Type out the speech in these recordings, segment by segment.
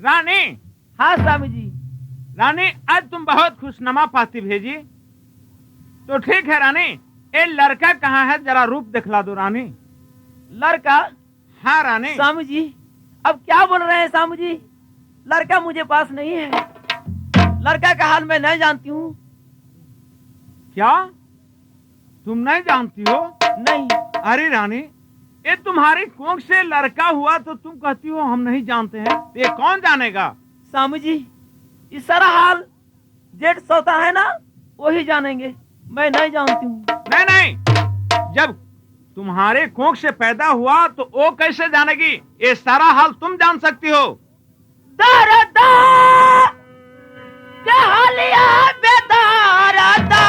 रानी। हाँ स्वामी जी। रानी, आज तुम बहुत खुशनुमा पाती भेजी। तो ठीक है रानी, ये लड़का कहाँ है, जरा रूप दिखला दो रानी। लड़का? हाँ रानी। स्वामी जी अब क्या बोल रहे हैं स्वामी जी? लड़का मुझे पास नहीं है। लड़का का हाल मैं नहीं जानती हूँ। क्या तुम नहीं जानती हो? नहीं। अरे रानी, ये तुम्हारी कोख से लड़का हुआ तो तुम कहती हो हम नहीं जानते हैं। ये कौन जानेगा? स्वामी जी इस सारा हाल जेठ सौता है ना, वही जानेंगे, मैं नहीं जानती हूँ। नहीं नहीं, जब तुम्हारे कोख से पैदा हुआ तो वो कैसे जानेगी? ये सारा हाल तुम जान सकती हो। दारदा जहालिया बेदारदा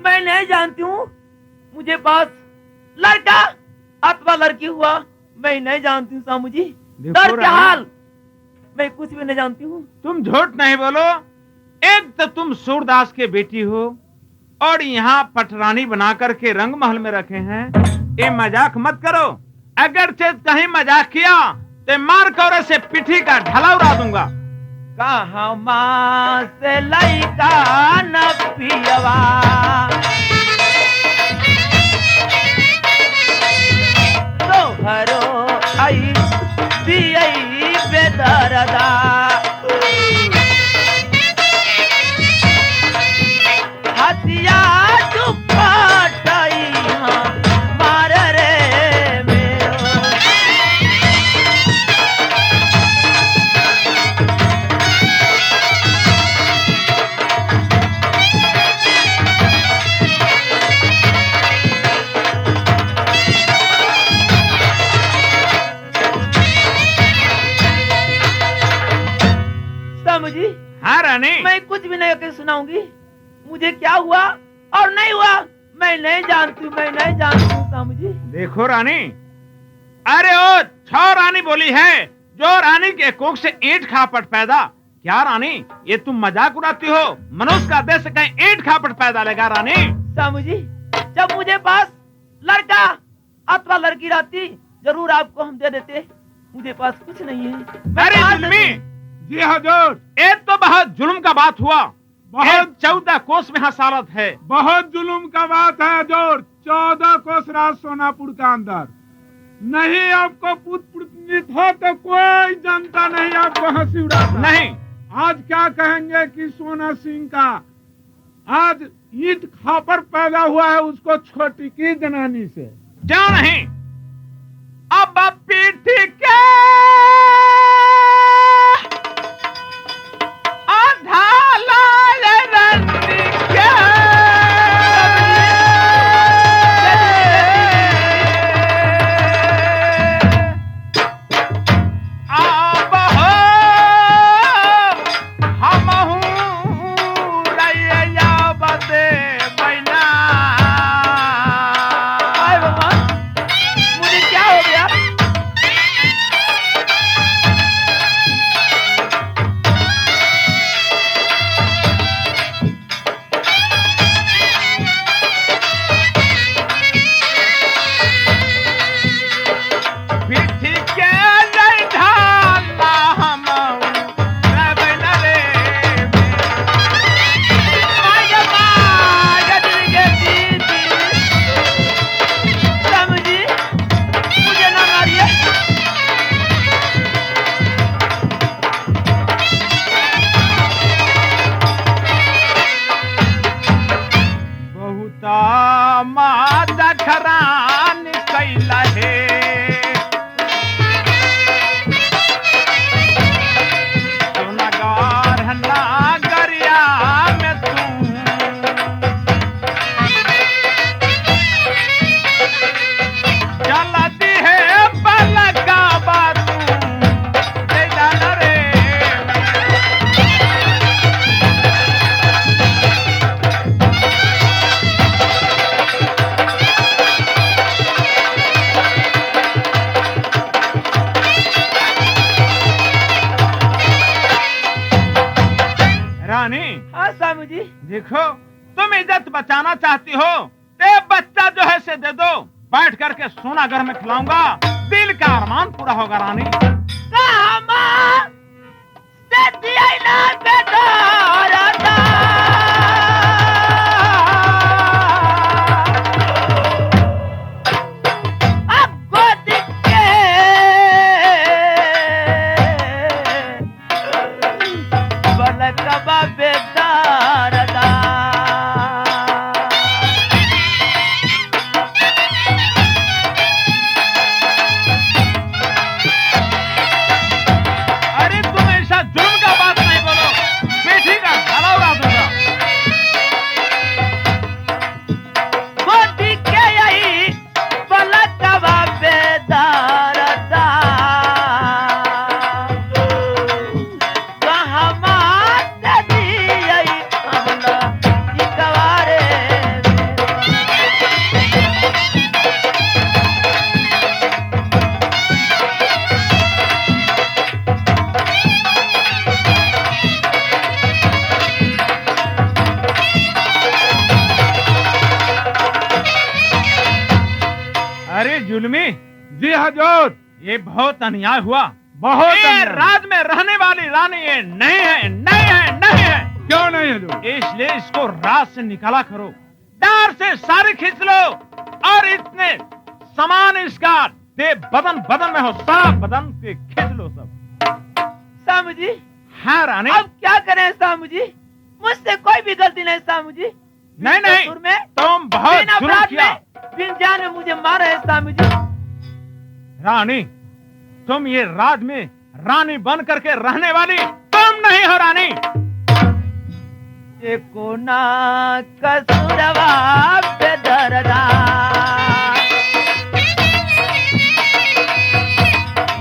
मैं नहीं जानती हूँ। मुझे पास लड़का अथवा लड़की हुआ मैं नहीं जानती हूँ स्वामी जी। डर क्या हाल मैं कुछ भी नहीं जानती हूँ। तुम झूठ नहीं बोलो। एक तो तुम सूरदास के बेटी हो और यहाँ पटरानी बना करके रंग महल में रखे हैं। ये मजाक मत करो। अगर कहीं मजाक किया तो मार कर से पिठी का ढला उड़ा दूंगा। कहाँ माँ से लइका न पियवा तो भरो आई पियई बेदरदा हथिया दुपट्टाई मार रे मेरो। जी हाँ रानी, मैं कुछ भी नहीं सुनाऊंगी। मुझे क्या हुआ और नहीं हुआ मैं नहीं जानती, मैं नहीं जानती हूँ स्वामी जी। देखो रानी, अरे ओ छो रानी बोली है जो रानी के कोख से ईंट खापट पैदा। क्या रानी ये तुम मजाक उड़ाती हो? मनुष्य का देश कहीं ईंट खापट पैदा लेगा रानी? स्वामी जी जब मुझे पास लड़का अथवा लड़की रहती जरूर आपको हम दे देते। मुझे पास कुछ नहीं है। अरे जुल्मी, जी हजूर, एक तो बहुत जुल्म का बात हुआ। बहुत 14 कोस में हसालत है। बहुत जुल्म का बात है हजूर। 14 कोस राज सोनापुर का अंदर नहीं आपको पुत्र हो तो कोई जनता नहीं आपको हंसी उड़ाता। नहीं, आज क्या कहेंगे कि सोना सिंह का आज ईंट खापर पैदा हुआ है उसको छोटी की जनानी से। क्यों नहीं? अब पीठी के तो माजा खरान कैला है सोनागार नागरिया में तू जलती है पलका बातू दे जाना रे रानी। हाँ स्वामी जी। देखो तुम इज्जत बचाना चाहती हो तो बच्चा जो है से दे दो, बैठ करके सोना घर में खिलाऊंगा, दिल का अरमान पूरा होगा रानी। अरे जुल्मी। जी हजूर। ये बहुत अन्याय हुआ, बहुत ये अन्याय। राज में रहने वाली रानी ये नहीं है, नहीं है, नहीं है। क्यों नहीं हजूर? इसलिए इसको राज से निकाला करो, डार से सारी खींच लो और इतने सामान इसका दे बदन बदन में हो, साफ बदन से खींच लो सब। स्वामी जी। हाँ रानी। अब क्या करें स्वामी जी, मुझसे कोई भी गलती नहीं स्वामी जी। नहीं नहीं, तुम बहुत बिन जुल्म अपराध किया। में बिन जान में मुझे मारा है स्वामी जी। रानी तुम ये राज में रानी बन करके रहने वाली तुम नहीं हो रानी। देखो ना कसूरवा पे दरदा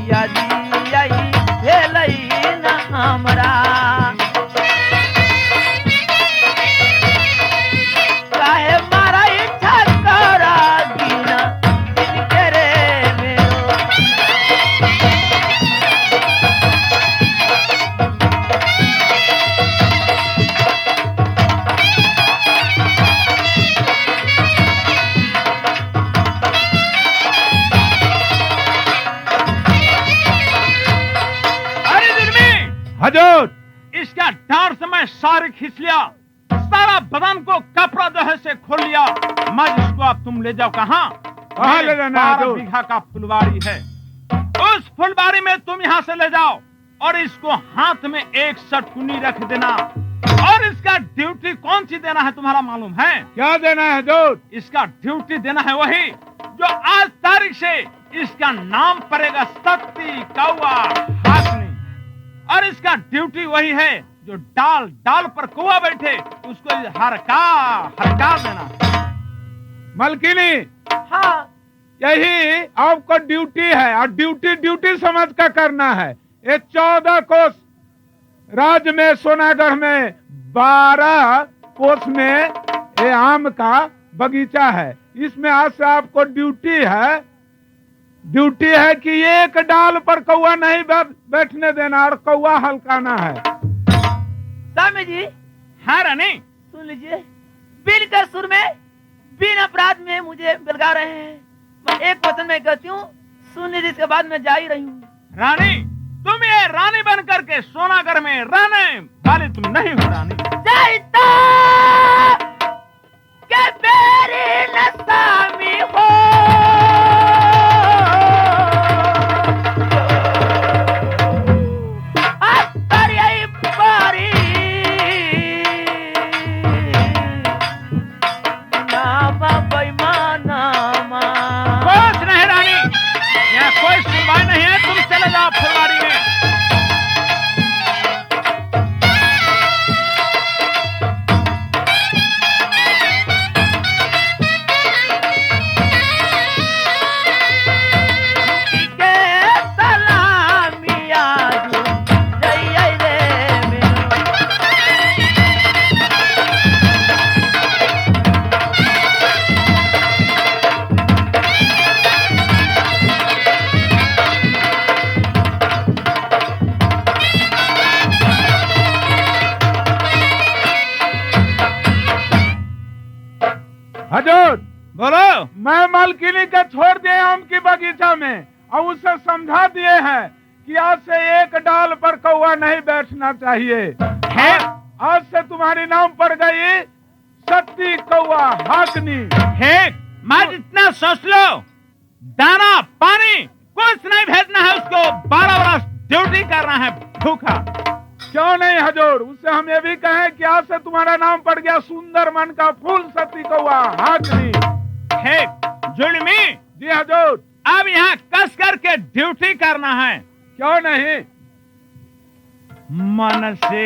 यदि यही भेलई न हमरा काहे मारा इच्छा करा बिना इनके रे मेरो। हजूर। इसका डार से मैं सारी खींच लिया, सारा बदन को कपड़ा जो है से खोल लिया। मैं इसको अब तुम ले जाओ कहाँ? कहाँ ले जाना है 12 हजूर? बीघा का फुलवारी है, उस फुलवारी में तुम यहाँ से ले जाओ और इसको हाथ में एक सटकुनी रख देना। और इसका ड्यूटी कौन सी देना है तुम्हारा मालूम है? क्या देना है हजूर? इसका ड्यूटी देना है वही जो आज तारीख से इसका नाम पड़ेगा, सत्ती कौआ हाथनी। और इसका ड्यूटी वही है जो डाल डाल पर कौआ बैठे उसको हरका देना। मलकिनी। हाँ यही आपको ड्यूटी है और ड्यूटी ड्यूटी समझ कर करना है। ये 14 कोस राज में सोनागढ़ में 12 कोस में ये आम का बगीचा है। इसमें आज से आपको ड्यूटी है कि एक डाल पर कौआ नहीं बैठने देना और कौआ हल्काना है। स्वामी जी। हाँ रानी। सुन लीजिए, बिन कसूर में बिन अपराध में मुझे बिलगा रहे हैं। मैं एक वचन में कहती हूँ, सुन लीजिए, इसके बाद मैं जा ही रही हूँ। रानी तुम ये रानी बन करके सोनागढ़ में रहने वाली तुम नहीं हो रानी। जाइता के मेरी नसामी हो ना बोलो। मैं मालकिनी के छोड़ दिए आम की बगीचा में और उसे समझा दिए हैं कि आज से एक डाल पर कौवा नहीं बैठना चाहिए। है आज से तुम्हारी नाम पड़ गई सत्ती कौवा हाकनी। है मैं जितना सोच लो, दाना पानी कुछ नहीं भेजना है उसको, 12 बरस ड्यूटी करना है भूखा। क्यों नहीं हजूर, उससे हम ये भी कहें कि आज से तुम्हारा नाम पड़ गया सुंदर मन का फूल सती कौवा हाकनी। है जुलमी, जी हजूर। अब यहाँ कस करके ड्यूटी करना है। क्यों नहीं? मन से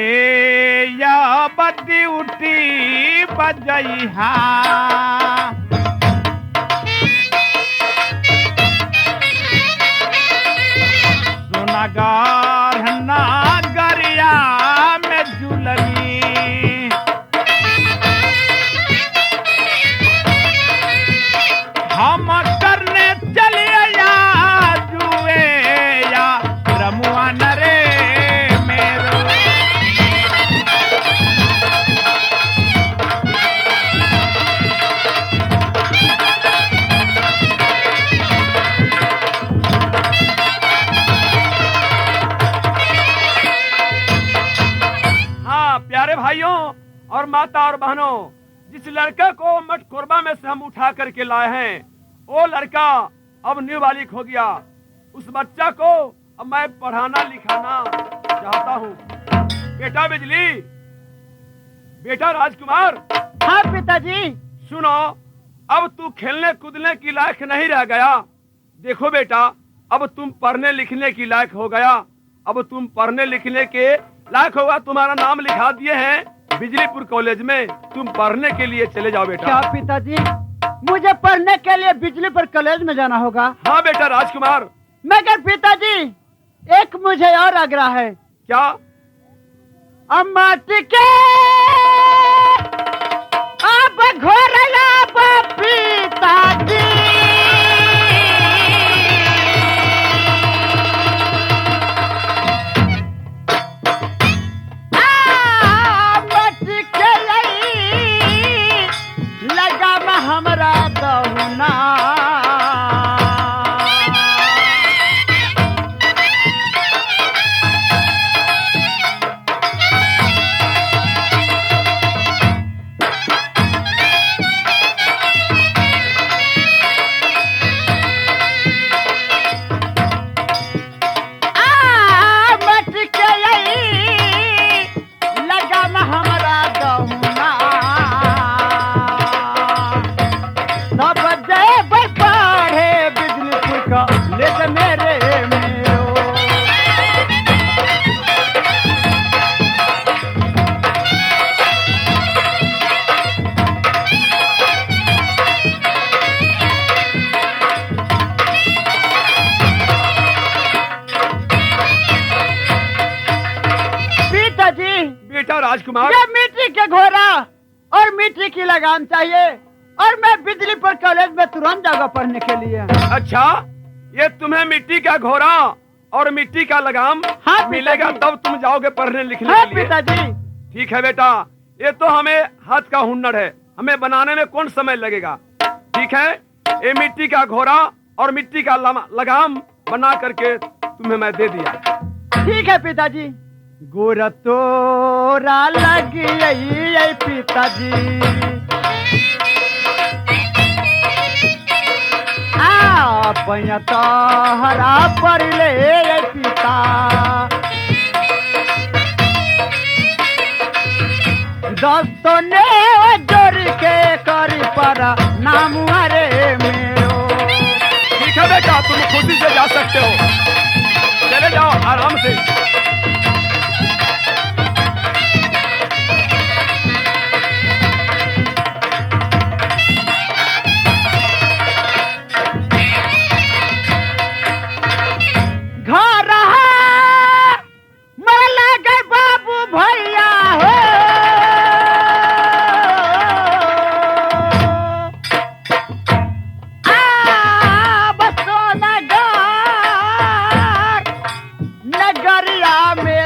या बदी उठी बजई हा, सोनागार नागरिया में जुलमी, हम करने चलिए या जुए या रमुआ नरे मेरो। हाँ प्यारे भाइयों और माता और बहनों, जिस लड़के को मटकोरबा में से हम उठा करके लाए हैं, वो लड़का अब न्यू बालिक हो गया। उस बच्चा को अब मैं पढ़ाना लिखाना चाहता हूँ। बेटा बिजली, बेटा राजकुमार। हाँ पिताजी। सुनो, अब तू खेलने कूदने की लायक नहीं रह गया। देखो बेटा, अब तुम पढ़ने लिखने की लायक हो गया। अब तुम पढ़ने लिखने के लायक होगा, तुम्हारा नाम लिखा दिए हैं बिजलीपुर कॉलेज में। तुम पढ़ने के लिए चले जाओ बेटा। क्या पिताजी, मुझे पढ़ने के लिए बिजलीपुर कॉलेज में जाना होगा? हाँ बेटा राजकुमार। मगर पिताजी, एक मुझे और आग्रह है। क्या? माटी के अब घोरला पिताजी, माटी के लगा में हमरा दहुना, बेटा राजकुमार। ये मिट्टी के घोड़ा और मिट्टी की लगाम चाहिए, और मैं बिजलीपुर कॉलेज में तुरंत जाऊंगा पढ़ने के लिए। अच्छा, ये तुम्हें मिट्टी का घोड़ा और मिट्टी का लगाम हाँ, मिलेगा तब तुम जाओगे पढ़ने लिखने हाँ, के लिए। पिताजी। ठीक है बेटा, ये तो हमें हाथ का हुनर है, हमें बनाने में कौन समय लगेगा। ठीक है, ये मिट्टी का घोड़ा और मिट्टी का लगाम बना करके तुम्हें मैं दे दिया। ठीक है पिताजी। गोर तोरा लगी पिताजी, तो हरा पर ले पिता, दोस्तों ने जोड़ के करी पर नाम अरे मेरो। ठीक है बेटा, तुम खुशी से जा सकते हो, चले जाओ आराम से। नगरिया में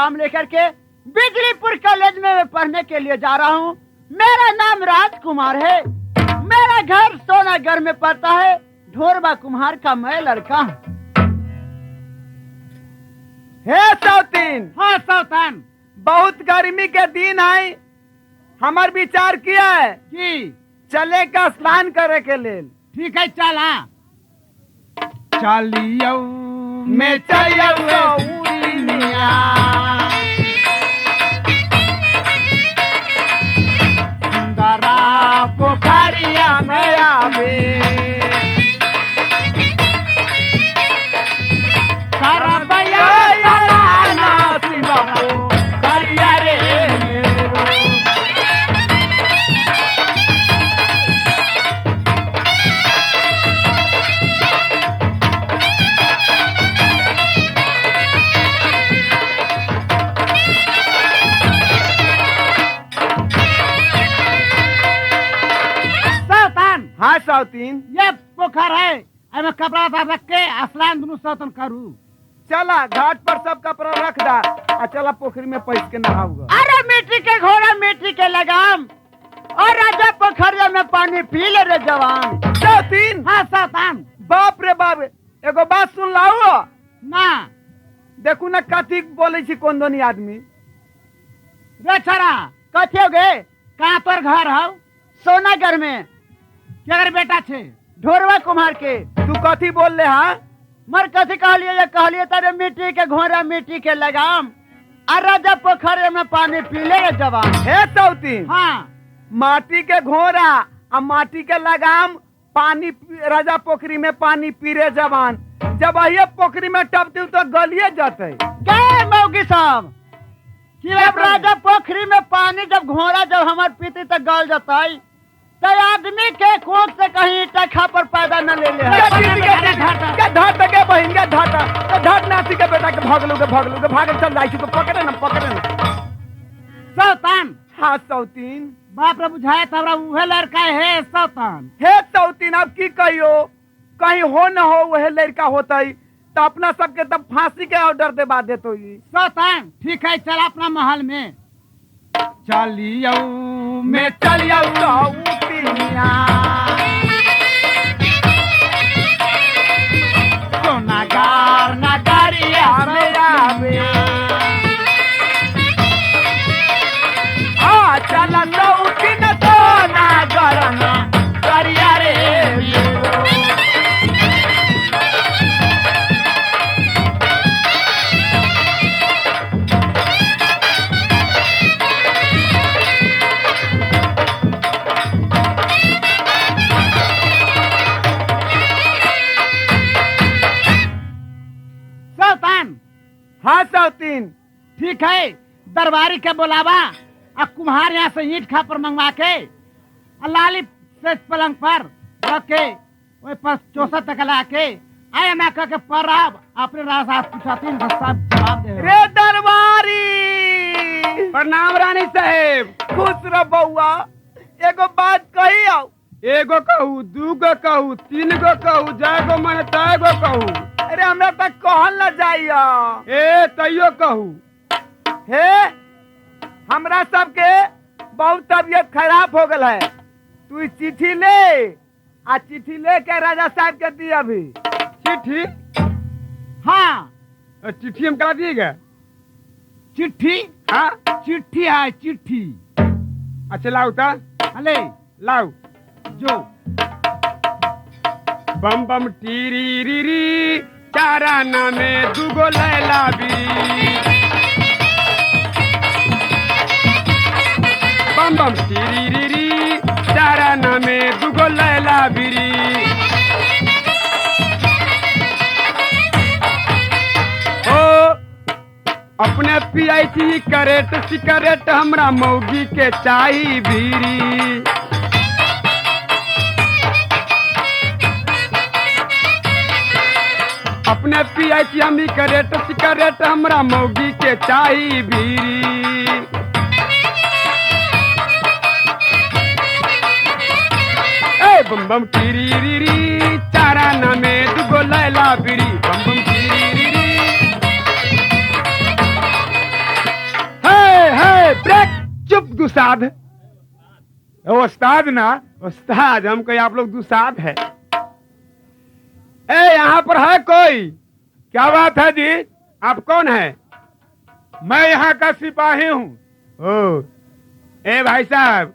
लगाम लेकर के बिजलीपुर कॉलेज में मैं पढ़ने के लिए जा रहा हूँ। मेरा नाम राजकुमार है। मेरा घर सोनागर में पड़ता है। ढोरबा कुम्हार का मैं लड़का हूँ। हे सौतीन, हाँ सौतान, बहुत गर्मी के दिन है, हमार विचार किया है जी चले का स्नान करे के लेल। ठीक है, चला चलियो मैं चलियो उड़िया, सुंदरा पोखरिया में आवे, करबैया चलाना शिवको करिया रे मेरो। सौतान, हाँ सौतीन, ये पोखर है, एमे कपड़ा रख के स्नान दुनू सौतन करू। चला घाट पर सब कपड़ा रख दा आ चला पोखरी में पैस के नहाऊगा। अरे मिट्टी के घोड़ा, मिट्टी के लगाम, और राजा पोखरिया में पानी पी ले रे जवान। सौतीन, हाँ सौतान, बाप रे बाप, एगो बात सुन लाओ ना देखू ना कथी बोले छी कोन दोनी आदमी। रे छोरा, कथी हो गए? कहाँ पर घर हो? सोनागर में। क्या बेटा छे? ढोरवा कुम्हार के। तू कथी बोल ले? हाँ मर कथी कहलिए? ये कहलिए तारे मिट्टी के घोड़ा, मिट्टी के लगाम, और राजा पोखर में पानी पी ले रे जवान। हे सौतीन, हाँ, माटी के घोड़ा आ माटी के लगाम, पानी राजा पोखरी में पानी पी रे जवान। जब ये पोखरी में टपती तो गलिए जाते। गए मौगी साहब कि अब राजा पोखरी में पानी जब घोड़ा जब हमार पीती तो गल जाता है, तो आदमी के कोख से कहीं टखा पर पैदा न ले ले। घाट के बहिन के घाट नासी के बेटा के भाग चल जाई तो पकड़े ना। सौतान, हाँ सौतीन, बाप रे बुझाए तबरा उहे लड़का है सौतान। हे सौतीन, अब की कहियो, कहीं हो न हो वह लड़का होता ही तो अपना सबके तब फांसी के ऑर्डर दे बा देतो ही। सौतान, ठीक है, चल अपना महल में। चलियो मैं चलिया सौतीनिया, सोनागार नगरिया में आवे। आ चला सौतीन तो ना गरना करिया रे मेरो। सौतान, हाँ सौतीन, ठीक है, दरबारी के बुलावा और कुम्हार यहाँ से ईंट खापर मंगवा के और लाली से पलंग पर रख के वही पर चौसा तक ला के आया ना कह के पराब अपने राजा पूछाती सब जवाब दे। रे दरबारी, प्रणाम रानी साहेब। खुश रह बउआ, एगो बात कही आओ। एगो कहू, दूगो कहू, तीन गो कहू, जागो मन तैगो कहू। अरे हमरा तक कहल न जाइया। ए तैयो कहू। हे हमरा सबके बहुत तबियत खराब हो गल है। तू चिट्ठी ले आ चिट्ठी ले के राजा साहब के दी अभी। चिट्ठी? हाँ, चिट्ठी हम करा दिएगा? चिट्ठी? हाँ, चिट्ठी है, चिट्ठी। अच्छा लाओ ता, अले लाओ। जो बम बम टीरी री री, चाराना में दुगो लैला बिरी। बम बम टीरी री री, चाराना में दुगो लैला बिरी। ओ अपने पियाई थी करेट सिकरेट, हमरा मौगी के चाही भीरी। अपने पियाई थी हमी करेट सिकरेट, हमरा मौगी के चाही भीरी। ए बम बम टीरी री री, चाराना में दुगो लैला बिरी। बम बम टीरी री री। दुसाध। उस्ताद ना, उस्ताद, हम कहे आप लोग दुसाध है। ए यहाँ पर है कोई? क्या बात है जी, आप कौन है? मैं यहाँ का सिपाही हूँ। ओ, ए भाई साहब,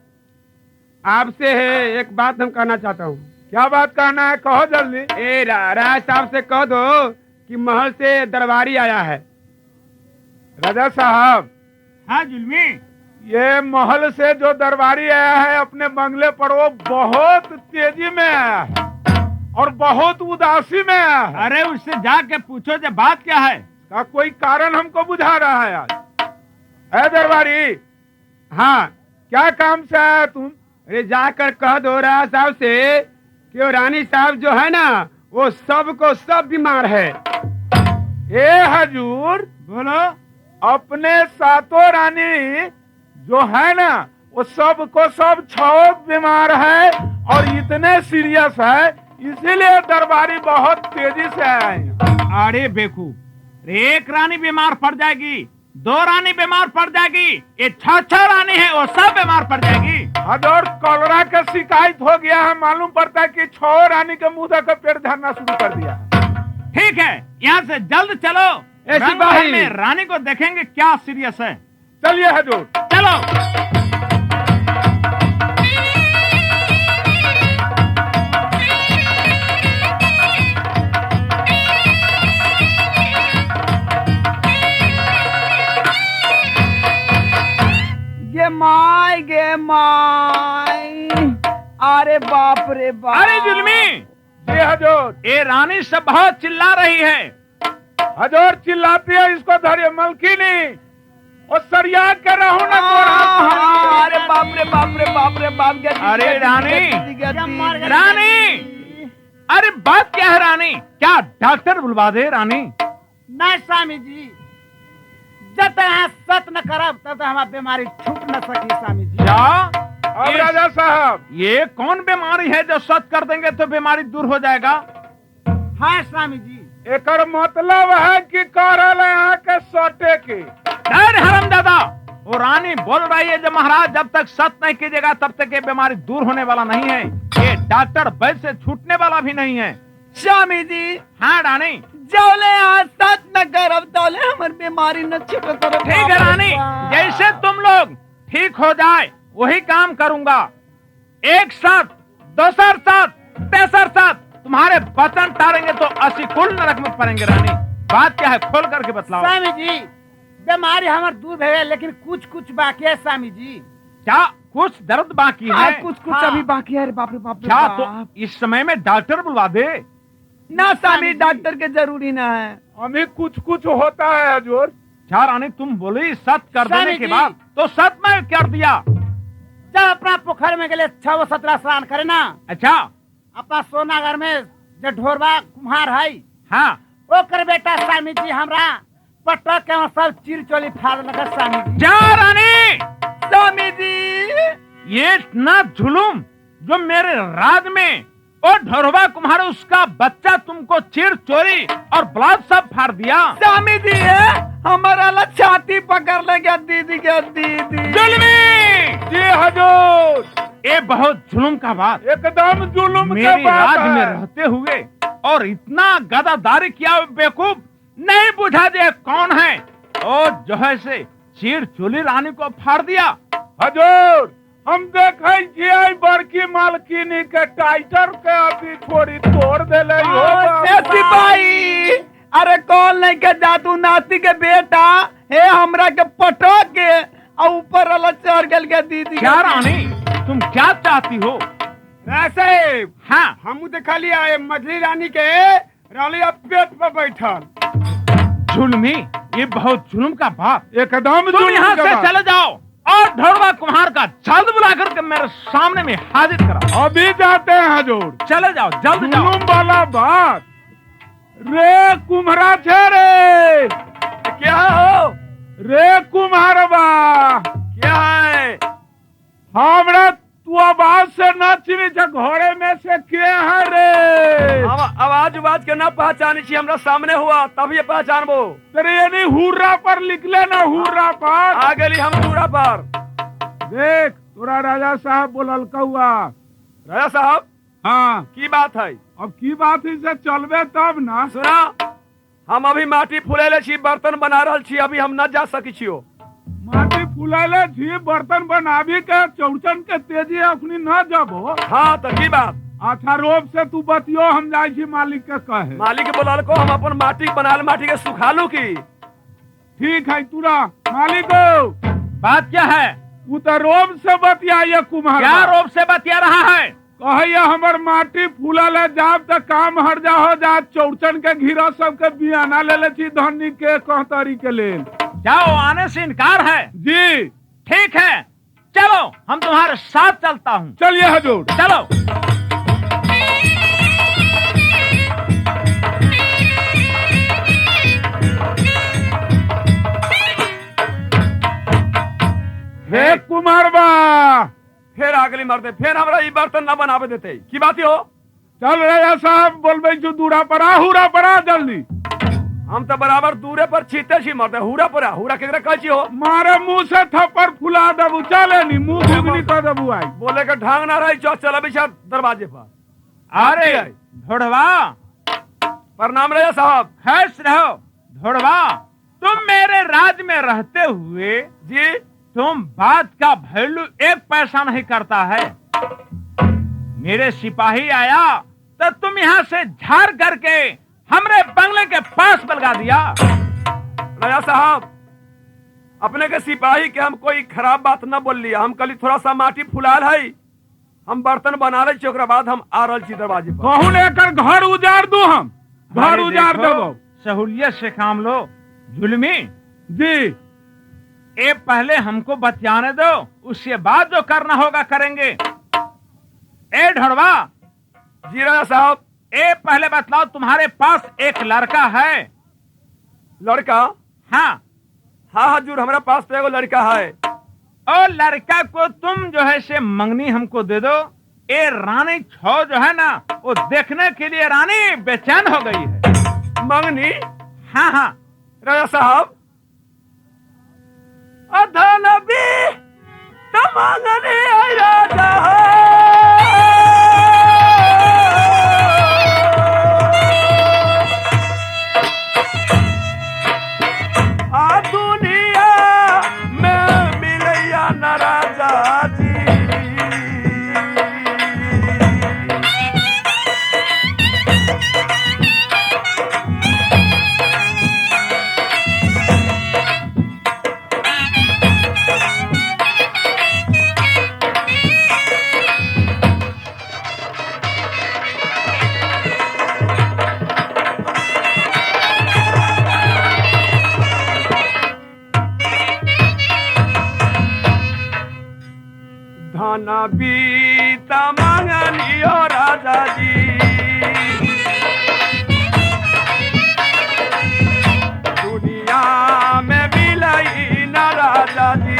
आपसे है एक बात हम कहना चाहता हूँ। क्या बात कहना है, कहो जल्दी। ए राज साहब से कह दो कि महल से दरबारी आया है। राजा साहब। हाँ जुल्मी, ये महल से जो दरबारी आया है अपने बंगले पर, वो बहुत तेजी में आया है और बहुत उदासी में आया है। अरे उससे जाके पूछो जब बात क्या है। का कोई कारण हमको बुझा रहा है आज। है दरबारी? हाँ, क्या काम से आया तुम? अरे जाकर कह दो राज साहब से कि वो रानी साहब जो है ना, वो सबको सब बीमार है। ए हजूर, बोलो। अपने सातों रानी जो है ना, वो सबको सब 6 बीमार है और इतने सीरियस है, इसीलिए दरबारी बहुत तेजी से आए हैं। अरे बेवकूफ, एक रानी बीमार पड़ जाएगी, 2 रानी बीमार पड़ जाएगी, ये 6 रानी है, वो सब बीमार पड़ जाएगी। और कॉलरा का शिकायत हो गया है, मालूम पड़ता है कि 6 रानी के मुंह का पेट झड़ना शुरू कर दिया। ठीक है, यहाँ से जल्द चलो, सिपाही में रानी को देखेंगे क्या सीरियस है। चलिए हजूर, चलो। गे माय, अरे बाप रे बाप। अरे जुल्मी, जी हजूर। ये रानी सब बहुत चिल्ला रही है। हजूर चिल्लाती है, इसको धरिए मलकिनी और सरिया के रहो ना। अरे बाप रे बाप रे बाप रे बाप। अरे रानी, रानी, अरे बात क्या है रानी? क्या डॉक्टर बुलवा दे रानी? नहीं स्वामी जी, जब तक यहाँ सत न करब तब तक हमारी बीमारी छूट न सकी स्वामी जी। क्या? अब राजा साहब, ये कौन बीमारी है जो सत कर देंगे तो बीमारी दूर हो जाएगा? हाँ स्वामी जी। एक मतलब है कि करल यहाँ के सटे के। हरामजादा, वो रानी बोल रही है जब महाराज जब तक सत नहीं कीजिएगा तब तक ये बीमारी दूर होने वाला नहीं है। ये डॉक्टर वैद्य से छूटने वाला भी नहीं है। स्वामी जी। हाँ रानी, जौले आज सत न करब तौले हमारी बीमारी न छूटे। ठीक है रानी, जैसे तुम लोग ठीक हो जाए वही काम करूंगा। एक साथ, दूसर साथ, तेसर साथ तुम्हारे बचन टारेंगे तो 80 कुल नरक में पड़ेंगे। रानी बात क्या है, खोल करके बतलाओ। स्वामी जी, बीमारी हमारे दूर है लेकिन कुछ कुछ बाकी है स्वामी जी। क्या कुछ दर्द बाकी है? कुछ कुछ हाँ। अभी बाकी है। बाप रे बाप। क्या तो इस समय में डॉक्टर बुलवा दे? ना स्वामी, डॉक्टर के जरूरी ना है। हमें कुछ कुछ होता है हजूर। क्या रानी तुम बोली सत कर देने स्वामी के जी। बाद तो सत में कर दिया। जब अपना पोखर में गले 6-17 स्नान करे ना, अच्छा, अपना सोनागर में जो ढोरवा कुम्हार है, हाँ, वो कर बेटा स्वामी जी हमरा पटक के वहाँ सब चिर चोली फाड़ लगा स्वामी जी। जा रानी। स्वामी जी, ये इतना जुलूम जो मेरे राज में और ढोरवा कुम्हार उसका बच्चा तुमको चिर चोरी और ब्लाउज सब फाड़ दिया। स्वामी जी है हमारा ला छाती पकड़ ले गया दीदी के दीदी। जुल्मी जी हजूर, ये बहुत जुलूम का बात। एकदम जुलुम के मेरी बात राज में है। रहते हुए और इतना गदादारी किया बेवकूफ, नहीं बुझा दे कौन है। और जो है से चिर चोली रानी को फाड़ दिया। हजूर, हम देखे छियै बड़की मालकिनी के टाइटर के अभी थोड़ी तोड़ देले हो। ए सिपाही, अरे कौन नहीं के जादू नाती के बेटा हे हमरा के पटक के और ऊपर वाला चढ़ गल के दीदी। क्या रानी तुम क्या चाहती हो? ऐसे हाँ, हम देखा लिया ये मछली रानी के रालिया पेट पर बैठल। जुल्मी, ये बहुत जुल्म का बात। एकदम तुम जुल्म यहाँ का से बात। चले जाओ और ढोरवा कुम्हार का जल्द बुला करके मेरे सामने में हाजिर करा। अभी जाते हैं हजूर। चले जाओ, जल्द जाओ। जुलुम वाला बात। रे कुम्हरा छे रे। क्या हो रे कुम्हारबा, क्या है? हमरा तू आवाज से न चिनी छ, घोड़े में से के है रे? आवाज उवाज के ना पहचानी छी, हमरा सामने हुआ तब ये पहचानबो। तेरे यानी हुर्रा पर लिखले ना, हुर्रा पर आ गली हम पूरा पर। देख तोरा राजा साहब बोलल कौआ। राजा साहब हाँ की बात है? अब की बात है से चलबे तब ना। सुना, हम अभी माटी फुलेले छी, बर्तन बना रहल छी, अभी हम न जा सकी छियो। माटी फुलाले छी, बर्तन बनाबी के चौड़चन के तेजी अखनी न जबो। हाँ तो की बात? अच्छा रोब से तू बतियो, हम जाई छी मालिक के कहे। मालिक बोलल को हम अपन माटी बनाल माटी के सुखालू की। ठीक है तुरा मालिको। बात क्या है? तू तो रोब से बतिया कुम्हार। क्या रोब से बतिया रहा है? कहिए हमर माटी फूलल है, जाब तक काम हर जा हो जा। चौड़चन के घीरा सबके बियाना ले ले छी धनी के कहतरी के लेल। जाओ, आने से इनकार है? जी ठीक है, चलो हम तुम्हारे साथ चलता हूँ। चलिए हजूर। चलो। हे कुमार बा, फिर आगली मरते, फिर हमरा ई बर्तन न बनावे देते की बात हो? चल राजा साहब बोलबे जो दूरा पड़ा हुरा पड़ा जल्दी। हम तो बराबर दूरे पर छीते छी मरते। हुरा पर हुरा केकरा कहै छी हो? मारे मुंह से थप्पड़ फुला देबू, चले नी मुंह घुगनी कर देबू। आई बोले के ढंग ना रही, चल चल बिछा दरवाजे पर। अरे ढोड़वा, प्रणाम राजा साहब। खुश रहो। ढोड़वा, तुम मेरे राज में रहते हुए जी तुम बात का वैल्यू एक पैसा नहीं करता है। मेरे सिपाही आया तो तुम यहाँ से झाड़ करके हमरे बंगले के पास बलगा दिया। राजा साहब, अपने के सिपाही के हम कोई खराब बात न बोल लिया। हम कल थोड़ा सा माटी फुलाल है, हम बर्तन बना रहे छी, ओकरा बाद हम आ रहल छी दरवाजे पर। कहूँ लेकर घर उजाड़ दू, हम घर उजाड़ देबो। सहूलियत से काम लो। जुल्मी जी ये पहले हमको बतियाने दो, उसके बाद जो करना होगा करेंगे। ए ढोड़वा। जी राजा साहब। ए पहले बतलाओ, तुम्हारे पास एक लड़का है? लड़का? हाँ हाँ हजूर, हमारे पास तो एगो लड़का है। और लड़का को तुम जो है से मंगनी हमको दे दो। ये रानी छो जो है ना, वो देखने के लिए रानी बेचैन हो गई है। मंगनी? हाँ हाँ राजा साहब, अधनबी तो मंगनी है राजा आ दुनिया में मिलैया न राजा जी। धन बीता मंगनियो राजा जी, दुनिया में मिलई न राजा जी।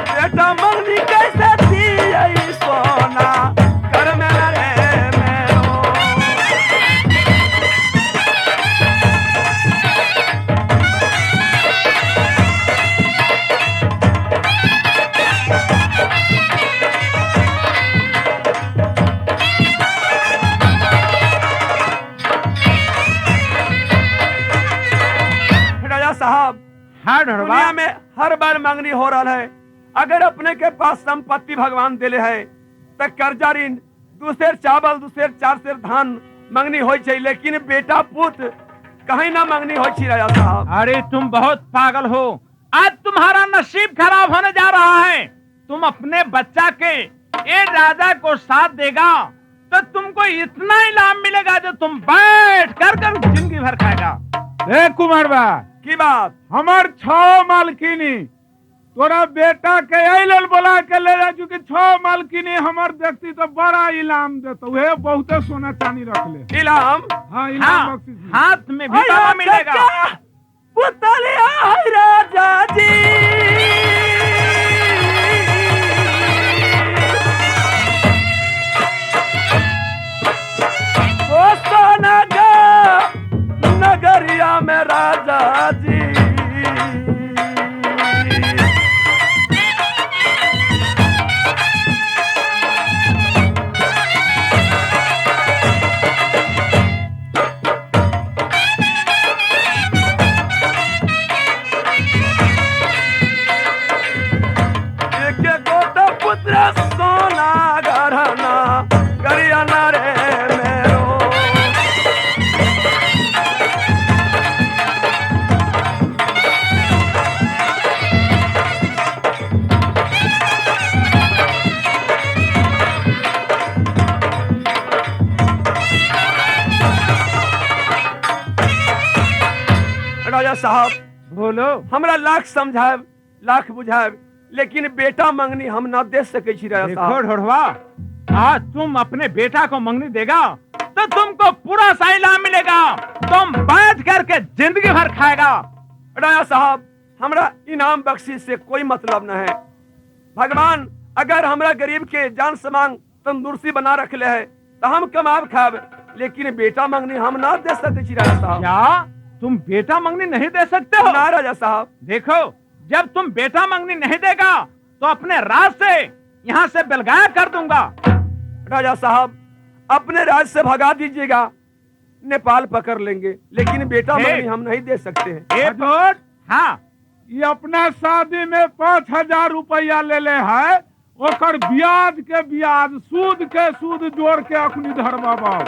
बेटा मंगनी कैसे दिए सोना कर में रे मेरो। साहब, हाँ ढोड़वा। दुनिया में हर बार मांगनी हो रहा है। अगर अपने के पास संपत्ति भगवान दिले है तो कर्जा ऋण, दूसरे चावल, दूसरे 4 सेर धान मांगनी हो चाहिए, लेकिन बेटा पुत कहीं ना मांगनी हो छी राजा साहब। अरे तुम बहुत पागल हो। आज तुम्हारा नसीब खराब होने जा रहा है। तुम अपने बच्चा के ये राजा को साथ देगा तो तुमको इतना इनाम मिलेगा जो तुम बैठ कर जिंदगी भर खाएगा। ए कुमार बा की बात? हमार 6 मालकिनी तोरा बेटा के लेल बोला के ले जा, चूंकि 6 मालकिनी हमार देखती तो बड़ा इनाम देतो। वे बहुते सोना चांदी रख ले। इनाम? हाँ इनाम हाँ, बख्शिश भी। हाथ में भी ताला मिलेगा। पुतलिया है राजा जी। ओ सोना नगरिया में राजा जी। राजा साहब, बोलो। हमरा लाख समझाए लाख बुझाए, लेकिन बेटा मंगनी हम ना दे सके छी राजा देखो साहब। ढोढ़वा, आज तुम अपने बेटा को मंगनी देगा तो तुमको पूरा सा इनाम मिलेगा, तुम बैठ करके जिंदगी भर खाएगा। राजा साहब, हमरा इनाम बख्शिश से कोई मतलब न है। भगवान अगर हमरा गरीब के जान समान तंदुरुस्ती बना रखले है तो हम कमाब खाब, लेकिन बेटा मंगनी हम ना दे सकते छी राजा साहब। क्या तुम बेटा मंगनी नहीं दे सकते हो? ना राजा साहब। देखो, जब तुम बेटा मंगनी नहीं देगा तो अपने राज से यहाँ से बेलगाया कर दूंगा। राजा साहब, अपने राज से भगा दीजिएगा, नेपाल पकड़ लेंगे, लेकिन बेटा मंगनी हम नहीं दे सकते हैं। एयरपोर्ट, हाँ, ये अपना शादी में 5,000 रुपया ले ले है, ओकर ब्याज के ब्याज, सूद के सूद जोड़ के अखनी धरबाबा,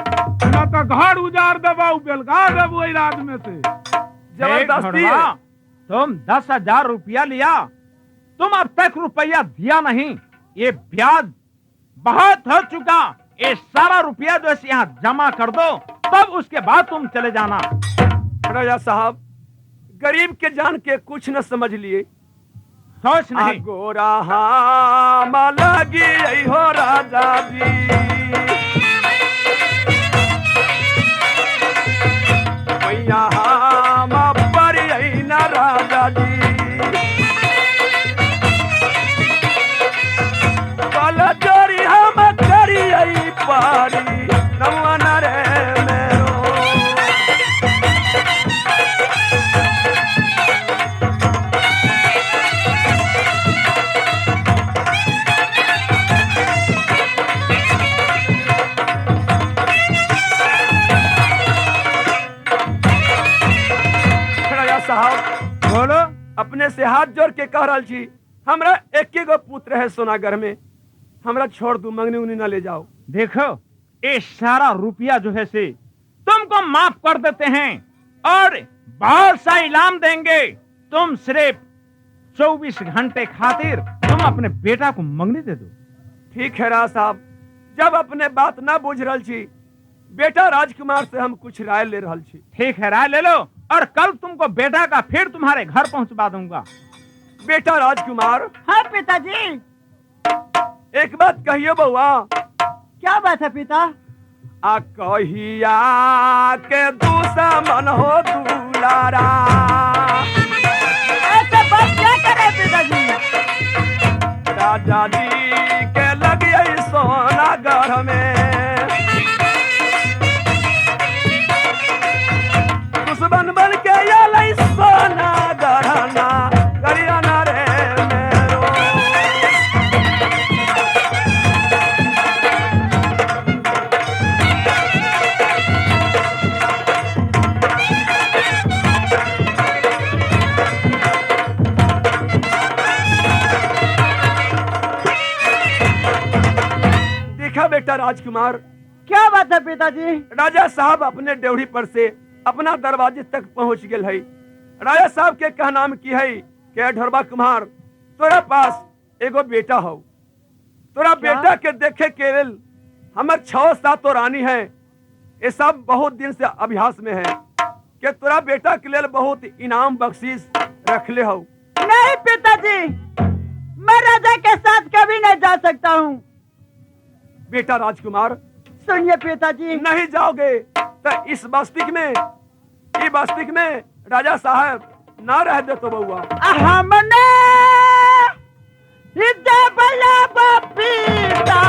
ना तो घर उजाड़ देबा, बेलगा देबो राज में से। जबरदस्ती है। तुम 10,000 रुपया लिया, तुम अब तक रुपया दिया नहीं, ये ब्याज बहुत हो चुका, ये सारा रुपया जो है यहाँ जमा कर दो, तब उसके बाद तुम चले जाना। राजा साहब, गरीब के जान के कुछ न समझ लिए। सोच नहीं। गोरा हाम लगी हो राजा जी, मैया हाम पर न राजा जी, कल जोरी हम करी पारी नमन रे मेरो। साहब, बोलो। अपने से हाथ जोड़ के कह रहा छी, हमरा एक गो पुत्र है सोनागर में, हमरा छोड़ दू, मंगनी उंगनी ना ले जाओ। देखो, ये सारा रुपया जो है से तुमको माफ कर देते हैं और बहुत सा इनाम देंगे। तुम सिर्फ 24 घंटे खातिर तुम अपने बेटा को मंगनी दे दो। ठीक है राज साहब, जब अपने बात ना बुझ रहा छी, बेटा राजकुमार से हम कुछ राय ले रहा छी। ठीक है, राय ले लो और कल तुमको बेटा का फिर तुम्हारे घर पहुंचवा दूंगा। बेटा राजकुमार। हाँ पिताजी। एक बात कहियो बउआ। क्या बात है पिता? आ कहिया के दुश्मन हो दुलारा, ऐसे बात क्या करे पिताजी? राजा जी के लगिए सोनागर में, दुश्मन बन के आलै सोनागर ना गरियाना रे मेरो। देखा बेटा राजकुमार, क्या बात है पिताजी? राजा साहब अपने ड्योढ़ी पर से अपना दरवाजे तक पहुंच गए है। राजा साहब के कहनाम की है कि ढोरबा कुमार, तोरा पास एगो बेटा हो, तोरा बेटा के देखे के लेल हमर 6-7 रानी है, ये सब बहुत दिन से अभ्यास में है कि तोरा बेटा के लेल बहुत इनाम बख्शीश रखले हो। नहीं पिताजी, मैं राजा के साथ कभी नहीं जा सकता हूँ। बेटा राजकुमार, सुनिए पिताजी, नहीं जाओगे तो इस बस्ती में राजा साहब ना रह दे तो बउआ। हमने पिता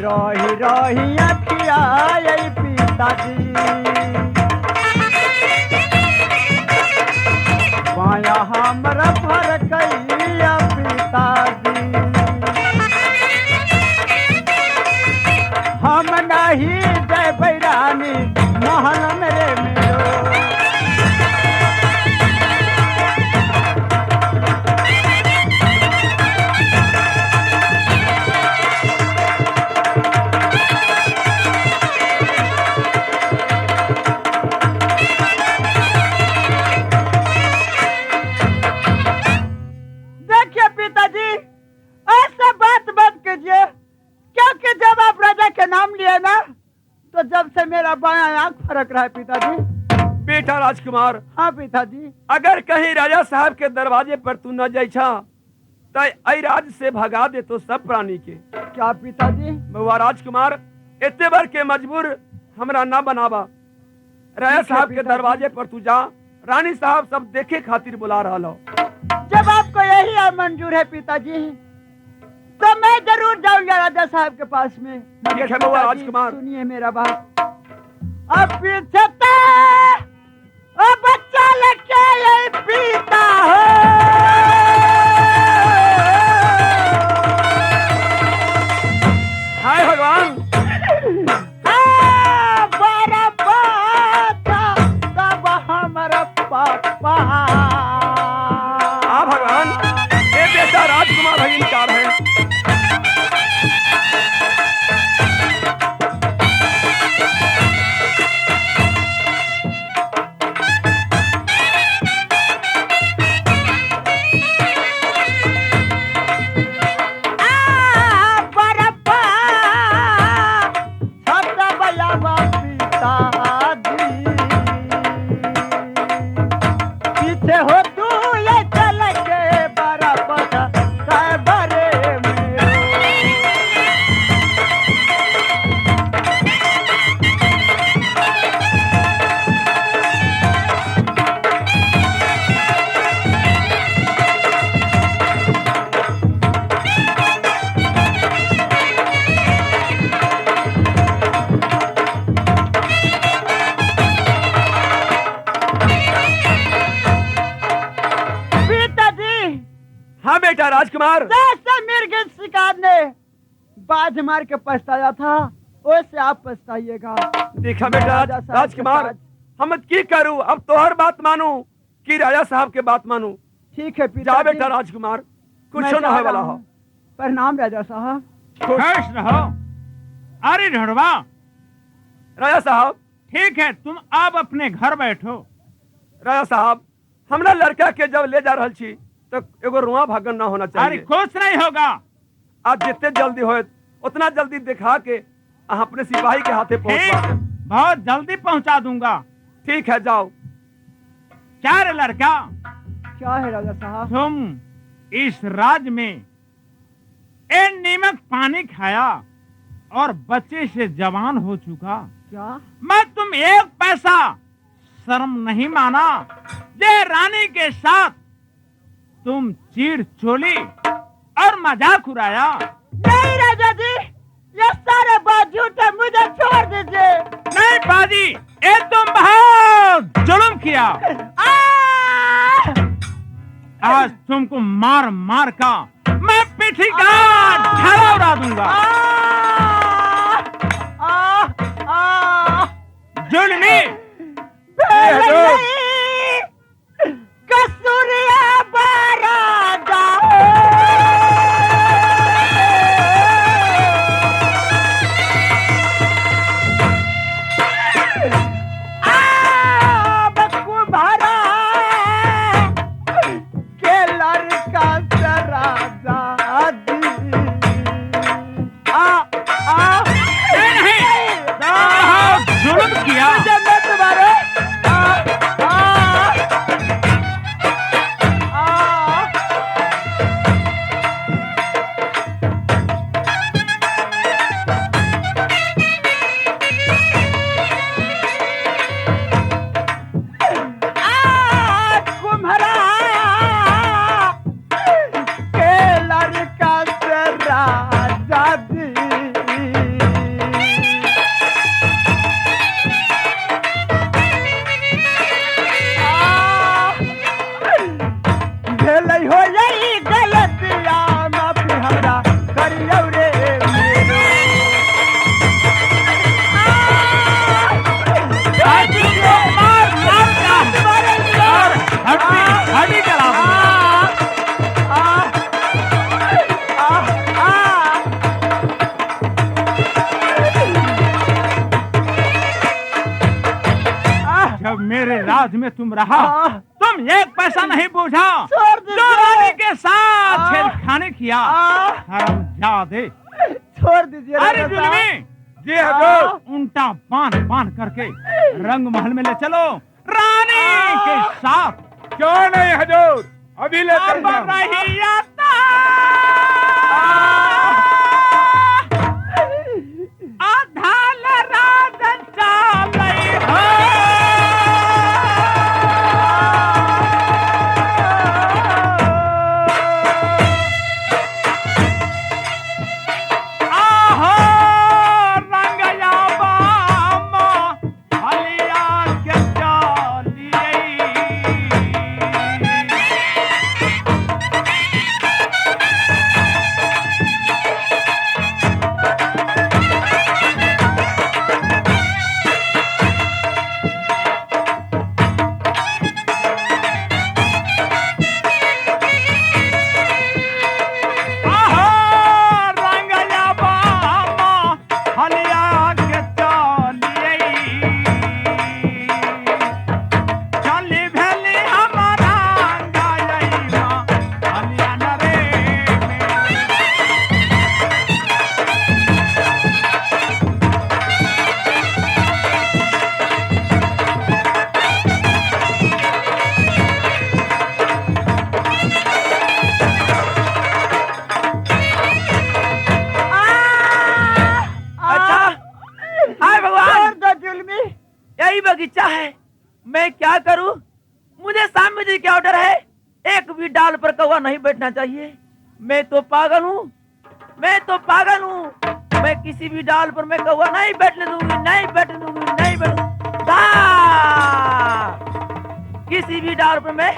रही रही अखिया पिताजी हमरा भर कैया पिताजी हम नहीं जय बैरानी महल मेरे मेरो देखिए पिताजी ऐसा बात मत कीजिए क्योंकि जब आप राजा के नाम लिए ना तो जब से मेरा बायां आंख फरक रहा है पिताजी। बेटा राजकुमार, हाँ पिताजी। अगर कहीं राजा साहब के दरवाजे पर तू न जाइछा तो आई राज से भगा दे तो सब प्राणी के। क्या पिताजी? बउआ राजकुमार, इतने बार के मजबूर हमरा ना बनावा। राजा साहब के दरवाजे पर तू जा, रानी साहब सब देखे खातिर बुला रहा हो। जब आपको यही मंजूर है पिताजी तो मैं जरूर जाऊंगा राजा साहब के पास में। ठीक है बउआ राजकुमार। सुनिए मेरा बात, अब पीछे बच्चा लेके यही पीता हो हाय भगवान। बड़ा पाता तब हमारा पापा। हाँ भगवान, ये बेटा राजकुमार है, इनकार है। हाँ बेटा राजकुमार। जैसे मिर्ग शिकार ने बाज मार के पछताया था वैसे आप पछताइएगा। देखा बेटा राजकुमार, हम की करूं, अब तो हर बात मानू कि राजा साहब के बात मानू। ठीक है जा बेटा राजकुमार, कुछ न होने वाला हो। प्रणाम राजा साहब। खुश रहो। अरे ढड़वा, राजा साहब। ठीक है, तुम अब अपने घर बैठो। राजा साहब, हमरा लड़का के जब ले जा रहा छी तो एगो रुआ भागन ना होना चाहिए। अरे कुछ नहीं होगा। आज जितने जल्दी हो उतना जल्दी दिखा के अपने सिपाही के हाथे पहुंचवा दे। बहुत जल्दी पहुंचा दूंगा। ठीक है, जाओ। क्या रे लड़का, क्या है राजा साहब? तुम इस राज में एक नीमक पानी खाया और बच्चे से जवान हो चुका। क्या? मैं तुम एक पैसा शर्म नहीं माना। ये रानी के साथ तुम चीड़ चोली और मजाक उड़ाया। नहीं राजा जी, ये सारे बात झूठ है, मुझे छोड़ दीजिए। नहीं बाजी, ये तुम बहुत जुल्म किया। आज तुमको मार मार का मैं पीठी का ढाला उड़ा दूंगा। जुल्मी कसूरिया बारादा कुम्हारा के लड़का सरादा जुल्म किया। भेल हो यही गलतिया माफी हमरा करियो रे मेरो हड्डी करा जब मेरे राज में तुम रहा तुम एक पैसा नहीं बूझा छोड़ दीजिए। जो रानी के साथ छेड़खानी किया हरामजादे। छोड़ दीजिए अरे रंगा जुल्मी साहब। जी हजूर उल्टा बांध बांध करके रंग महल में ले चलो रानी के साथ। क्यों नहीं हजूर, अभी ले चल अब जाऊं। नहीं आता आधाल रात चालई हो आहो रंगया बामा हलिया के चालिए आहो रंगया बामा हलिया के चालिए चली भेली हमारा गायमा हलिया नरे अच्छा हाय भगवान छोड़ दो जुल्मी। यही बगीचा है, मैं क्या करूं? मुझे सामने जी क्या ऑर्डर है? एक भी डाल पर कौवा नहीं बैठना चाहिए। मैं तो पागल हूँ, मैं तो पागल हूँ। मैं किसी भी डाल पर मैं कौवा नहीं बैठने दूंगी, नहीं बैठने दूंगी, नहीं बैठ किसी भी डाल पर मैं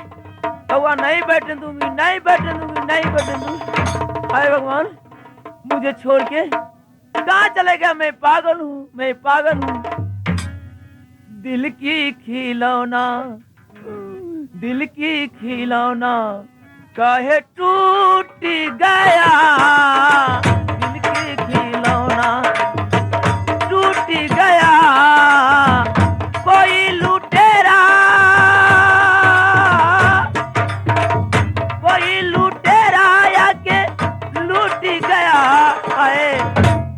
कौवा नहीं बैठने दूंगी, नहीं बैठने दूंगी, नहीं बैठने दूंगी। हाय भगवान, मुझे छोड़ के कहाँ चले गया? मैं पागल हूँ, मैं पागल हूँ। दिल की खिलौना, दिल की खिलौना काहे टूट गया? दिल की खिलौना टूट गया। कोई लुटेरा, कोई लुटेरा आके लूट गया। आए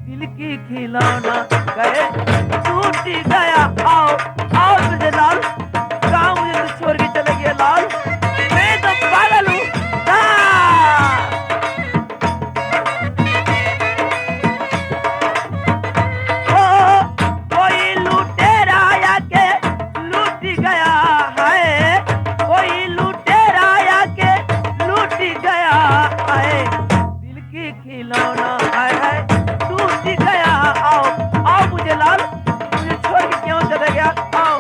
दिल की खिलौना कहे टूट गया। आओ आओ तुझे लाल, कहाँ मुझे तो छोड़ के चले गया लाल? मैं तो पागल हूँ। कोई लुटेरा आके लूट गया है, कोई लुटेरा आके लूट गया है। दिल की खिलौना है टूट गया। आओ आओ मुझे लाल, मुझे छोड़ के क्यों चले गया? आओ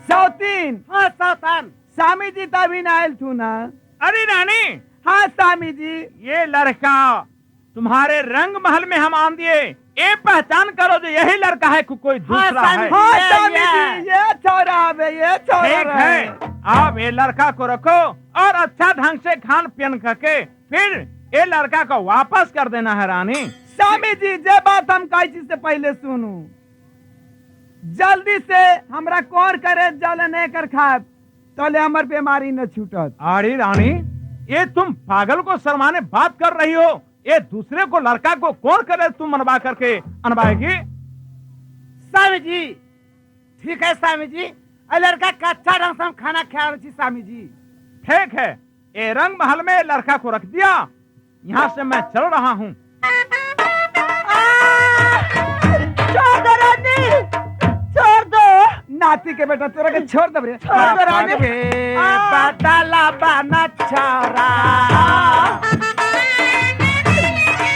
सौतीन। हाँ सावधान। स्वामी जी तभी नायल थू ना। अरे रानी हाँ स्वामी जी। ये लड़का तुम्हारे रंग महल में हम आन दिए, ये पहचान करो जो यही लड़का है कि कोई दूसरा है। हाँ स्वामी जी, ये छोरा है, ये छोरा ठीक है, आप ये लड़का को रखो और अच्छा ढंग से खान पियन करके फिर ये लड़का को वापस कर देना है रानी। स्वामी जी जे बात हम कई चीज से पहले सुनू, जल्दी से हमरा कौन करे जल नहीं कर खाए तले हमर बीमारी न छूटत। अरे रानी ये तुम पागल को शर्माने बात कर रही हो, ये दूसरे को लड़का को कौन करे तुम मनवा करके अनवाएगी? स्वामी जी ठीक है स्वामी जी, और लड़का का अच्छा ढंग से हम खाना खा रहे छी स्वामी जी। ठीक है, ये रंग महल में लड़का को रख दिया, यहाँ से मैं चल रहा हूँ। छोड़ दो रानी, छोड़ दो। नाती के बेटा तोरा के छोड़ दे, छोड़ दो रानी। बदला बना छोरा,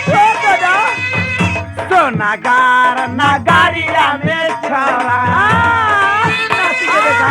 छोड़ दो ना। सोनागार नगारिया में छोरा। नाती के बेटा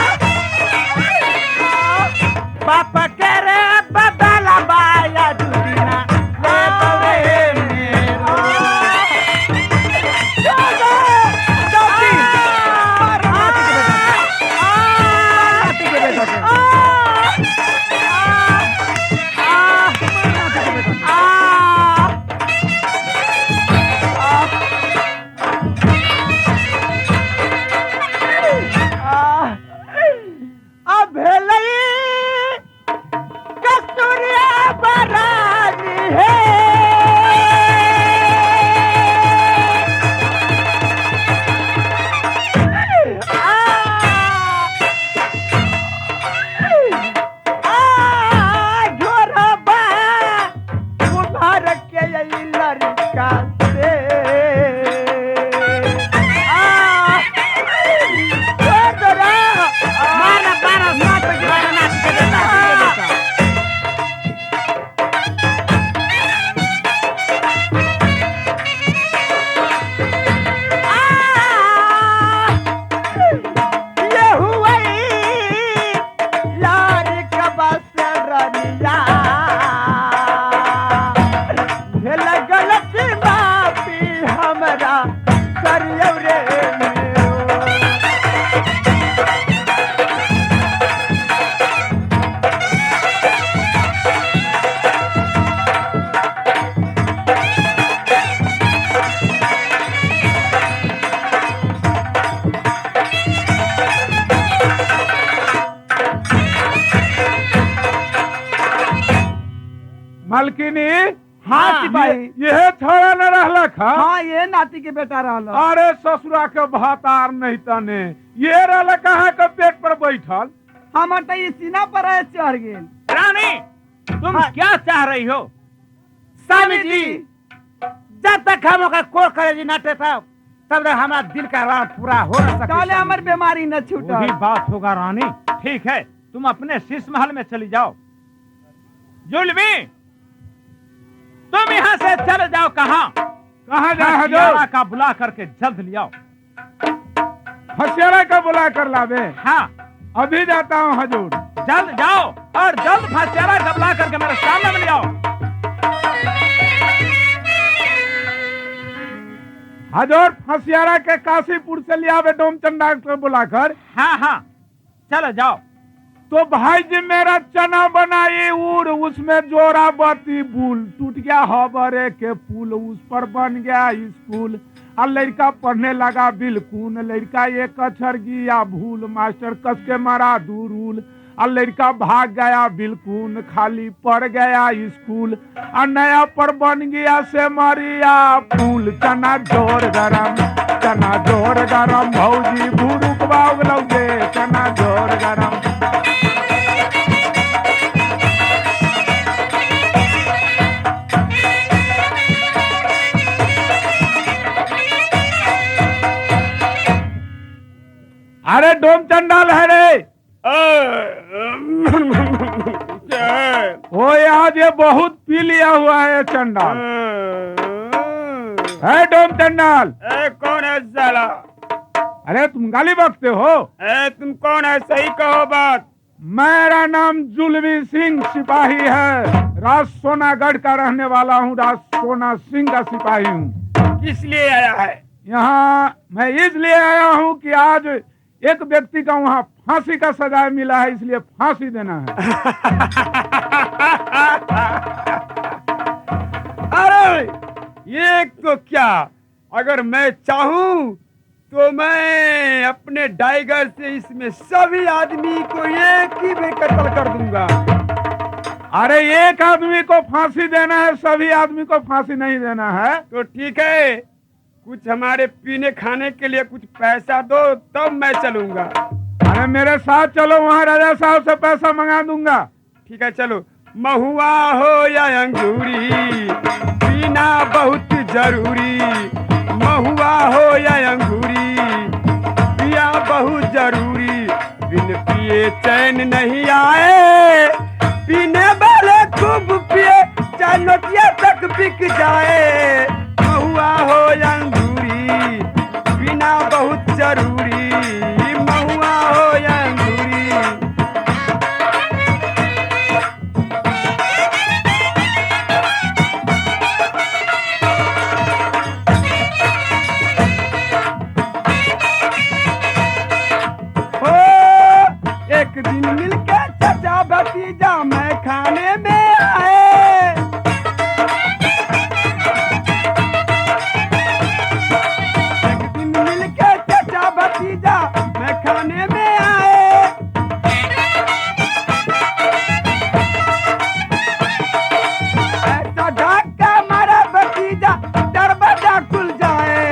मालकिनी हाँ सिपाही। यह छोड़ा न रहला खा। हाँ ये नाती के बेटा रहल। अरे ससुरा के भातार नहीं तने ये रहला कहाँ के पेट पर बैठल। हमर तो ये सीना पर है चढ़ गेल। रानी तुम हाँ। क्या चाह रही हो? स्वामी जी जब तक हम ओकर कोर करे जी नटे तब तक हमारा दिल का राह पूरा हो न सके। ताले हमर बीमारी न वही छूटल। बात होगा रानी। ठीक है तुम अपने शीश महल में चली जाओ। जुलमी तुम यहाँ से चले जाओ। कहाँ कहाँ जा हजूर? हथियारा का बुला करके जल्द ले आओ। हसियारा का बुला कर लावे। हाँ अभी जाता हूँ हजूर। जल्द जाओ और जल्द हथियारा का बुला करके मेरे सामने में ले आओ। हजूर फसियारा के काशीपुर से ले आवे डोमचंदा को बुलाकर। हाँ हाँ चलो जाओ। तो भाई जी मेरा चना बनाई उड़ उसमें जोरा बत्ती बुल टूट गया हबरे के पुल उस पर बन गया स्कूल। और लड़का पढ़ने लगा बिल्कुल लड़का एक अक्षर गया भूल मास्टर कस के मारा दूरूल। और लड़का भाग गया बिल्कुल खाली पड़ गया स्कूल। और नया पर बन गया से मरिया फूल चना जोर गरम भौजी भूरुक बाग लौगे चना जोर गरम। अरे डोम चंडाल है रे। ओ आज ये बहुत पी लिया हुआ है चंडाल। है डोम चंडाल। कौन है साला? अरे तुम गाली बकते हो। तुम कौन है? सही कहो बात। मेरा नाम जुलमी सिंह सिपाही है। राज सोनागढ़ का रहने वाला हूँ। राज सोना सिंह का सिपाही हूँ। किस लिए आया है? यहाँ मैं इसलिए आया हूँ कि आज एक व्यक्ति का वहाँ फांसी का सजा मिला है इसलिए फांसी देना है। अरे ये तो क्या, अगर मैं चाहूं तो मैं अपने टाइगर से इसमें सभी आदमी को एक ही में कत्ल कर दूंगा। अरे एक आदमी को फांसी देना है सभी आदमी को फांसी नहीं देना है। तो ठीक है, कुछ हमारे पीने खाने के लिए कुछ पैसा दो तब मैं चलूंगा। अरे मेरे साथ चलो वहाँ राजा साहब से पैसा मंगा दूंगा। ठीक है चलो। महुआ हो या अंगूरी पीना बहुत जरूरी। महुआ हो या अंगूरी पिया बहुत जरूरी। बिन पिए चैन नहीं आए। पीने वाले खूब पिए चाहे नोटिया तक बिक जाए। महुआ हो या अंगूरी पीना बहुत जरूरी। महुआ हो या अंगूरी। एक दिन मिलके चाचा भतीजा मैं खाने में आए। एक दिन मिलके चाचा भतीजा मैं खाने में आए। ऐसा धक्का मारा भतीजा दरवाजा खुल जाए।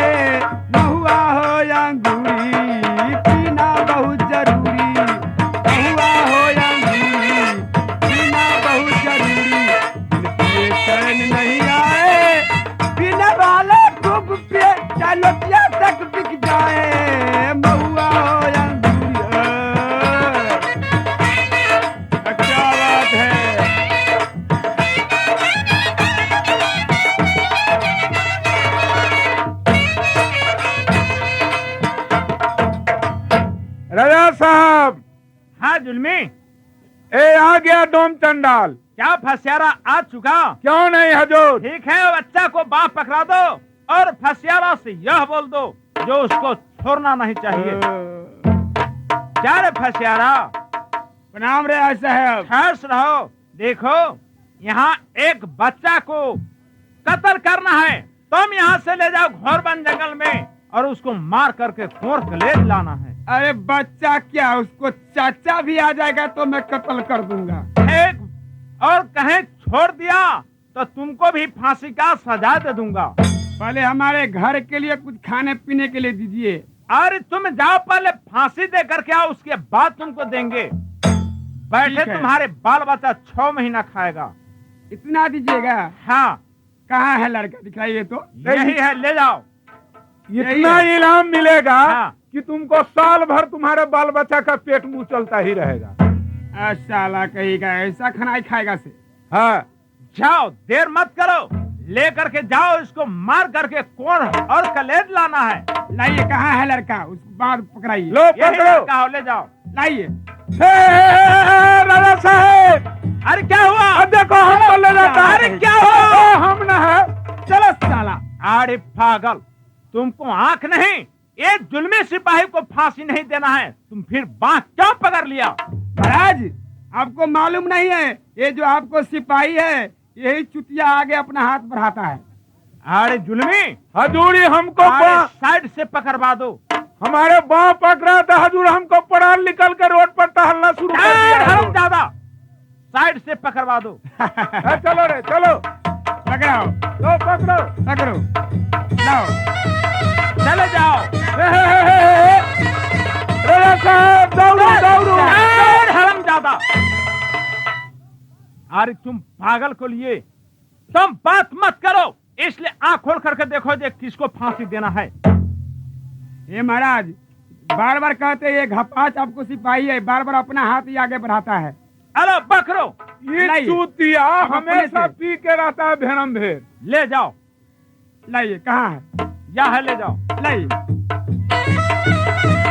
महुआ हो या अंगूरी पीना बहुत जरूरी। महुआ हो या अंगूरी पीना बहुत जरूरी। पिए चैन नहीं आए। पीने वाले खूब पिए चाहे लोटिया तक बिक जाए। महुआ हो या अंगूरी। क्या बात है। राजा साहब। हाँ जुल्मी ए आ गया डोम चंडाल। क्या फसियारा आ चुका? क्यों नहीं हजूर। ठीक है बच्चा को बाप पकड़ा दो और फसियारा से यह बोल दो जो उसको छोड़ना नहीं चाहिए। क्या रे फसियारा? प्रणाम रे साहब। खैर रहो। देखो यहाँ एक बच्चा को कत्ल करना है। तुम यहाँ से ले जाओ घोर वन जंगल में और उसको मार करके खोर कलेज लाना है। अरे बच्चा क्या, उसको चाचा भी आ जाएगा तो मैं कत्ल कर दूंगा। एक और कहीं छोड़ दिया तो तुमको भी फांसी का सजा दे दूंगा। पहले हमारे घर के लिए कुछ खाने पीने के लिए दीजिए। अरे तुम जाओ, पहले फांसी दे करके आओ, उसके बाद तुमको देंगे। बैठे ठीक है। तुम्हारे बाल बच्चा 6 महीना खाएगा। इतना दीजिएगा? हाँ, कहाँ है लड़का, दिखाइए तो। यही है, ले जाओ। इतना इनाम मिलेगा हाँ। कि तुमको साल भर तुम्हारे बाल बच्चा का पेट मुंह चलता ही रहेगा। साला कहेगा ऐसा खाना ही खाएगा से। हाँ, जाओ, देर मत करो, ले करके जाओ, इसको मार करके कोण और कलेज लाना है। लाइए, कहाँ है लड़का, उसको बाद पकड़ाइए। लो यही पकड़ो। लड़का हो, ले जाओ। लाइए। राजा साहेब, अरे क्या हुआ? अब देखो हमको ले जाता है। अरे क्या हुआ? हम न है। चलो साला। अरे पागल, तुमको आंख नहीं? एक जुल्मी सिपाही को फांसी नहीं देना है, तुम फिर बांह क्यों पकड़ लिया? महाराज, आपको मालूम नहीं है, ये जो आपको सिपाही है यही चुतिया आगे अपना हाथ बढ़ाता है। अरे जुल्मी, हजूरी हमको अरे साइड से पकड़वा दो। हमारे बाँ पकड़ा था हजूर, हमको पराल निकल कर रोड पर टहलना शुरू कर दिया। हरामजादा, साइड से पकड़वा दो। चलो रे चलो, पकड़ाओ, लो पकड़ो। पकड़ो, लाओ। चले जाओ। राजा साहब दौड़ो दौड़ो। हरामजादा, अरे तुम पागल को लिए तुम बात मत करो, इसलिए आंख खोल करके देखो जे किसको फांसी देना है। ये महाराज बार बार कहते हैं ये घपाच आपको सिपाही है, बार बार अपना हाथ ही आगे बढ़ाता है। अरे बकरो, ये लाइए। चूतिया हम अपने हमेशा से। पी के रहता है भेड़म भेड़। ले जाओ। लाइए, कहाँ है? यहाँ ले जाओ। लाइए।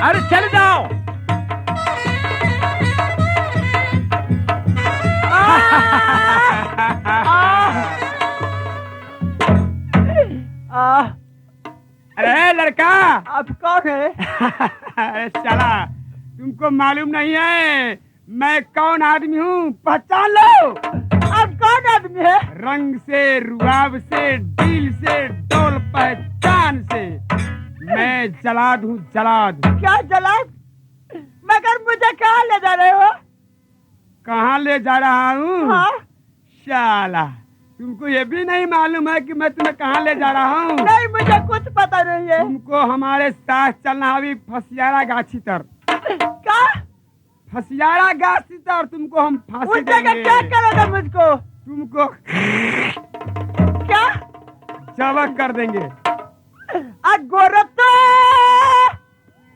अरे चल जाओ। अरे लड़का। आप कौन है? अरे साला, तुमको मालूम नहीं है मैं कौन आदमी हूँ? पहचान लो। आप कौन आदमी है? रंग से, रुआब से, डील से, डोल पहचान से मैं जलाद हूँ, जलाद। क्या जलाद? मगर मुझे कहाँ ले जा रहे हो? कहाँ ले जा रहा हूँ? हाँ? शाला, तुमको ये भी नहीं मालूम है कि मैं तुम्हें कहाँ ले जा रहा हूँ? नहीं, मुझे कुछ पता नहीं है। तुमको हमारे साथ चलना अभी फसियारा गाछी तर। क्या? फसियारा गाछी तर तुमको हम फांसी उस जगह देंगे। क्या करोगे मुझको? तुमको क्या? जबक कर देंगे। गोरतो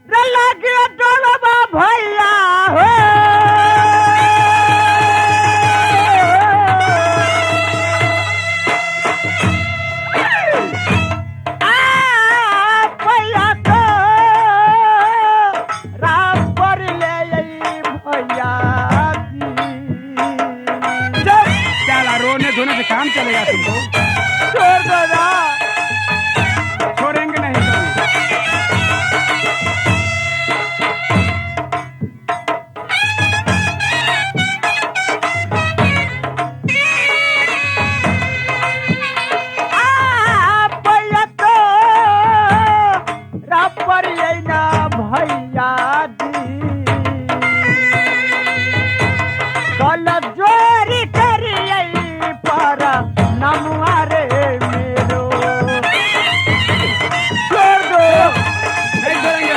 रला गया डोलबा भैया हो। भैया तो राम पर ले आई भैया चला, रोने धोने से काम चलेगा तुमको। छोड़ दो ना। छोड़ेंगे नहीं कभी। भैया तो राम पर आई ना भैया कल जोरी करी आई पर नमुआरे मेरो। छोड़ दो। नहीं छोड़ेंगे।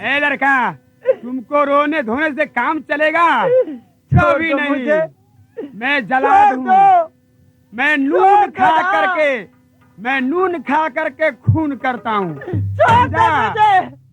ए लड़का, तुमको रोने धोने से काम चलेगा? कभी दो नहीं। मुझे। मैं जलाद छोड़ हूँ। दो। मैं छोड़ नून दो खा ना। करके, मैं नून खा करके खून करता हूँ। छोड़ दो जा। मुझे।